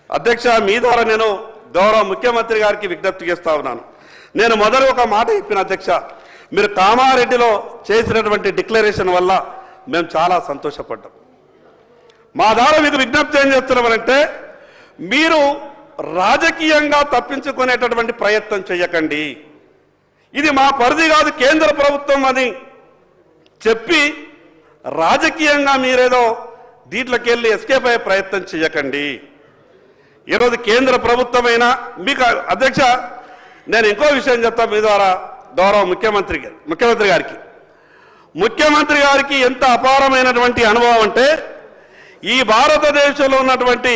అధ్యక్ష, మీ ద్వారా నేను గౌరవ ముఖ్యమంత్రి గారికి విజ్ఞప్తి చేస్తా ఉన్నాను. నేను మొదలు ఒక మాట చెప్పిన అధ్యక్ష, మీరు కామారెడ్డిలో చేసినటువంటి డిక్లరేషన్ వల్ల మేము చాలా సంతోషపడ్డాం. మా ద్వారా మీకు విజ్ఞప్తి ఏం చేస్తున్నామంటే, మీరు రాజకీయంగా తప్పించుకునేటటువంటి ప్రయత్నం చేయకండి. ఇది మా పరిధి కాదు, కేంద్ర ప్రభుత్వం అని చెప్పి రాజకీయంగా మీరేదో దీంట్లోకి వెళ్ళి ఎస్కేప్ అయ్యే ప్రయత్నం చేయకండి. ఈరోజు కేంద్ర ప్రభుత్వమైనా మీకు అధ్యక్ష, నేను ఇంకో విషయం చెప్తాను మీ ద్వారా గౌరవ ముఖ్యమంత్రి గారికి ఎంత అపారమైనటువంటి అనుభవం అంటే, ఈ భారతదేశంలో ఉన్నటువంటి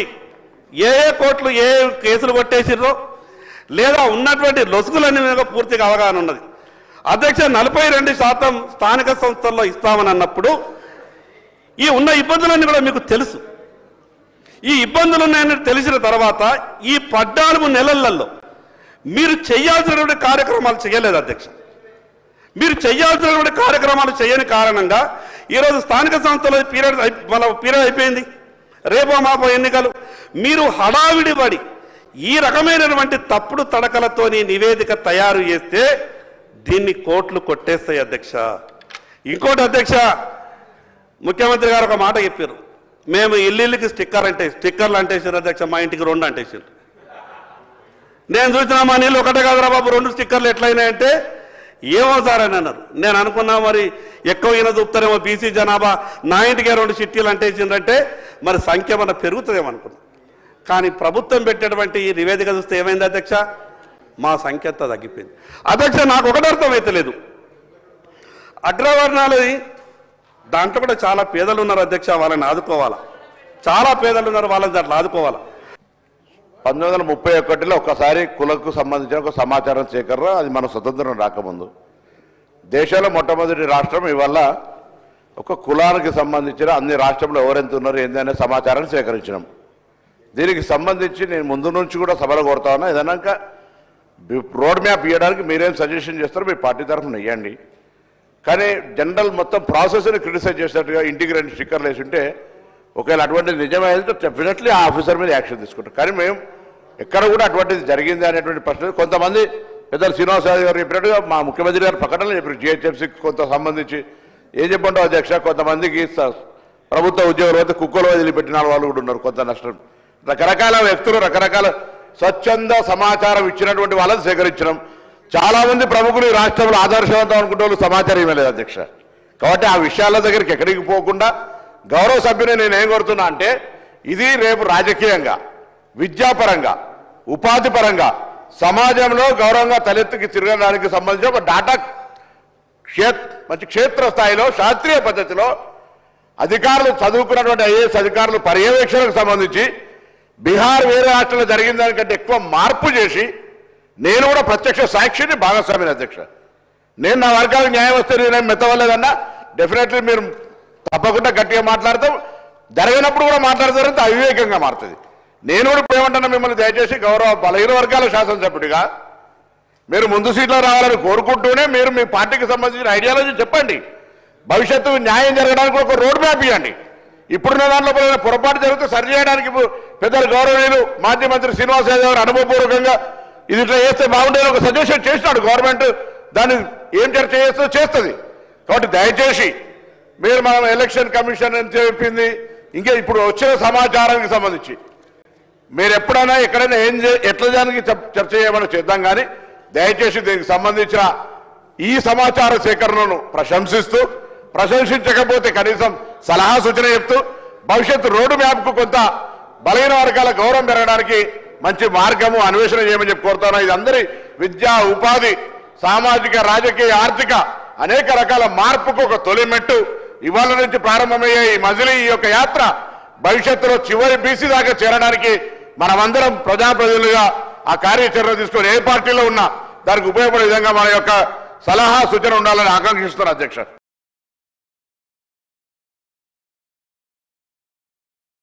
ఏ కోర్టులు ఏ కేసులు కొట్టేసిర్రో లేదా ఉన్నటువంటి లొసుగులన్నీ మీద పూర్తిగా అవగాహన ఉన్నది. అధ్యక్ష, 42% స్థానిక సంస్థల్లో ఇస్తామని అన్నప్పుడు ఈ ఉన్న ఇబ్బందులన్నీ కూడా మీకు తెలుసు. ఈ ఇబ్బందులు ఉన్నాయని తెలిసిన తర్వాత ఈ 14 నెలలలో మీరు చేయాల్సినటువంటి కార్యక్రమాలు చేయలేదు అధ్యక్ష. మీరు చేయాల్సినటువంటి కార్యక్రమాలు చేయని కారణంగా ఈరోజు స్థానిక సంస్థల పీరియడ్ అయిపోయింది, రేపో మాపో ఎన్నికలు. మీరు హడావిడి పడి ఈ రకమైనటువంటి తప్పుడు తడకలతోని నివేదిక తయారు చేస్తే దీన్ని కోర్టులు కొట్టేస్తాయి అధ్యక్ష. ఇంకోటి అధ్యక్ష, ముఖ్యమంత్రి గారు ఒక మాట చెప్పారు, మేము ఇల్లుకి స్టిక్కర్లు అంటేసారు అధ్యక్ష, మా ఇంటికి 2 అంటేసారు. నేను చూసిన మా నీళ్ళు ఒకటే కాదురా బాబు 2 స్టిక్కర్లు ఎట్లయినాయంటే, ఏమో సార్ అని అన్నారు. నేను అనుకున్నా మరి ఎక్కువ ఈయన చూపుతారేమో బీసీ జనాభా, నా ఇంటికే 2 చిట్టీలు అంటేసిందంటే మరి సంఖ్య మన పెరుగుతుందేమో అనుకున్నాం. కానీ ప్రభుత్వం పెట్టేటువంటి ఈ నివేదిక చూస్తే ఏమైంది అధ్యక్ష, మా సంఖ్య అంతా తగ్గిపోయింది. అధ్యక్ష, నాకు ఒకటి అర్థమైతే లేదు, అగ్రవర్ణాలు దాంట్లో కూడా చాలా పేదలు ఉన్నారు అధ్యక్ష, వాళ్ళని ఆదుకోవాలా. చాలా పేదలు ఉన్నారు, వాళ్ళని దాంట్లో ఆదుకోవాలా. 1931లో ఒక్కసారి కులకు సంబంధించిన ఒక సమాచారం సేకరణ, అది మన స్వతంత్రం రాకముందు దేశంలో మొట్టమొదటి రాష్ట్రం. ఇవల్ల ఒక కులానికి సంబంధించిన అన్ని రాష్ట్రంలో ఎవరెంత ఉన్నారు ఏందనే సమాచారాన్ని సేకరించినాం. దీనికి సంబంధించి నేను ముందు నుంచి కూడా సభలో కోరుతా ఉన్నా, ఏదైనా రోడ్ మ్యాప్ ఇవ్వడానికి మీరేం సజెషన్ చేస్తారో మీ పార్టీ తరఫున ఇవ్వండి. కానీ జనరల్ మొత్తం ప్రాసెస్ని క్రిటిసైజ్ చేసినట్టుగా ఇంటికి 2 స్టిక్కర్లు వేసి ఉంటే ఒకవేళ అటువంటిది నిజమైతే డెఫినెట్లీ ఆ ఆఫీసర్ మీద యాక్షన్ తీసుకుంటాం. కానీ మేము ఎక్కడ కూడా అటువంటిది జరిగింది అనేటువంటి ప్రశ్న కొంతమంది పెద్దలు శ్రీనివాస గారు చెప్పినట్టుగా మా ముఖ్యమంత్రి గారు ప్రకటనలు చెప్పారు. జిహెచ్ఎంసీకి కొంత సంబంధించి ఏం చెప్పంటావు అధ్యక్ష, కొంతమందికి ప్రభుత్వ ఉద్యోగులు అయితే కుక్కలు వదిలిపెట్టిన వాళ్ళు కూడా ఉన్నారు. కొంత నష్టం, రకరకాల వ్యక్తులు రకరకాల స్వచ్ఛంద సమాచారం ఇచ్చినటువంటి వాళ్ళని సేకరించడం. చాలా మంది ప్రముఖులు ఈ రాష్ట్రంలో ఆదర్శవంతం అనుకుంటే వాళ్ళు సమాచారం ఇవ్వలేదు అధ్యక్ష. కాబట్టి ఆ విషయాల దగ్గరికి ఎక్కడికి పోకుండా గౌరవ సభ్యుని నేను ఏం కోరుతున్నా అంటే, ఇది రేపు రాజకీయంగా, విద్యాపరంగా, ఉపాధి పరంగా సమాజంలో గౌరవంగా తలెత్తుకి తిరగడానికి సంబంధించి ఒక డాటా మంచి క్షేత్రస్థాయిలో శాస్త్రీయ పద్ధతిలో అధికారులు చదువుకున్నటువంటి ఐఏఎస్ అధికారులు పర్యవేక్షణకు సంబంధించి బీహార్ వేరే రాష్ట్రంలో జరిగిన దానికంటే ఎక్కువ మార్పు చేసి నేను కూడా ప్రత్యక్ష సాక్షిని భాగస్వామిని అధ్యక్ష. నేను నా వర్గాలకు న్యాయం వస్తే నేనేం మెత్తవలేదన్నా డెఫినెట్లీ మీరు తప్పకుండా గట్టిగా మాట్లాడతాం. జరిగినప్పుడు కూడా మాట్లాడతారంటే అవివేకంగా మారుతుంది. నేను కూడా ఇప్పుడు ఏమంటున్నా, మిమ్మల్ని దయచేసి గౌరవ బలహీన వర్గాల శాసనసభ్యుడిగా మీరు ముందు సీట్లో రావాలని కోరుకుంటూనే మీరు మీ పార్టీకి సంబంధించిన ఐడియాలజీ చెప్పండి. భవిష్యత్తు న్యాయం జరగడానికి ఒక రోడ్ మ్యాప్ ఇవ్వండి. ఇప్పుడున్న దాంట్లో పొరపాటు జరిగితే సరి చేయడానికి పెద్దలు గౌరవనీయులు మాజీ మంత్రి శ్రీనివాస యాదవ్ గారు అనుభవపూర్వకంగా ఇది ఇట్లా చేస్తే బాగుండేది ఒక సజెషన్ చేసినాడు. గవర్నమెంట్ దాన్ని ఏం చర్చ చేస్తుందో చేస్తుంది. కాబట్టి దయచేసి మీరు మనం ఎలక్షన్ కమిషన్ అని చెప్పింది ఇంకా ఇప్పుడు వచ్చిన సమాచారానికి సంబంధించి మీరు ఎప్పుడైనా ఎక్కడైనా ఎట్లా దానికి చర్చ చేయమని చేద్దాం. కానీ దయచేసి దీనికి సంబంధించిన ఈ సమాచార సేకరణను ప్రశంసించకపోతే కనీసం సలహా సూచన చెప్తూ భవిష్యత్తు రోడ్డు మ్యాప్కు కొంత బలహీన వర్గాల గౌరవం పెరగడానికి మంచి మార్గము అన్వేషణ చేయమని చెప్పి కోరుతాను. ఇది అందరి విద్యా, ఉపాధి, సామాజిక, రాజకీయ, ఆర్థిక అనేక రకాల మార్పుకు ఒక తొలిమెట్టు. ఇవాళ నుంచి ప్రారంభమయ్యే ఈ మజిలీ ఈ యొక్క యాత్ర భవిష్యత్తులో చివరి బీసీ దాకా చేరడానికి మనమందరం ప్రజాప్రతినిధులుగా ఆ కార్యాచరణ తీసుకొని ఏ పార్టీలో ఉన్నా దానికి ఉపయోగపడే విధంగా మన యొక్క సలహా సూచన ఉండాలని ఆకాంక్షిస్తున్నారు అధ్యక్ష.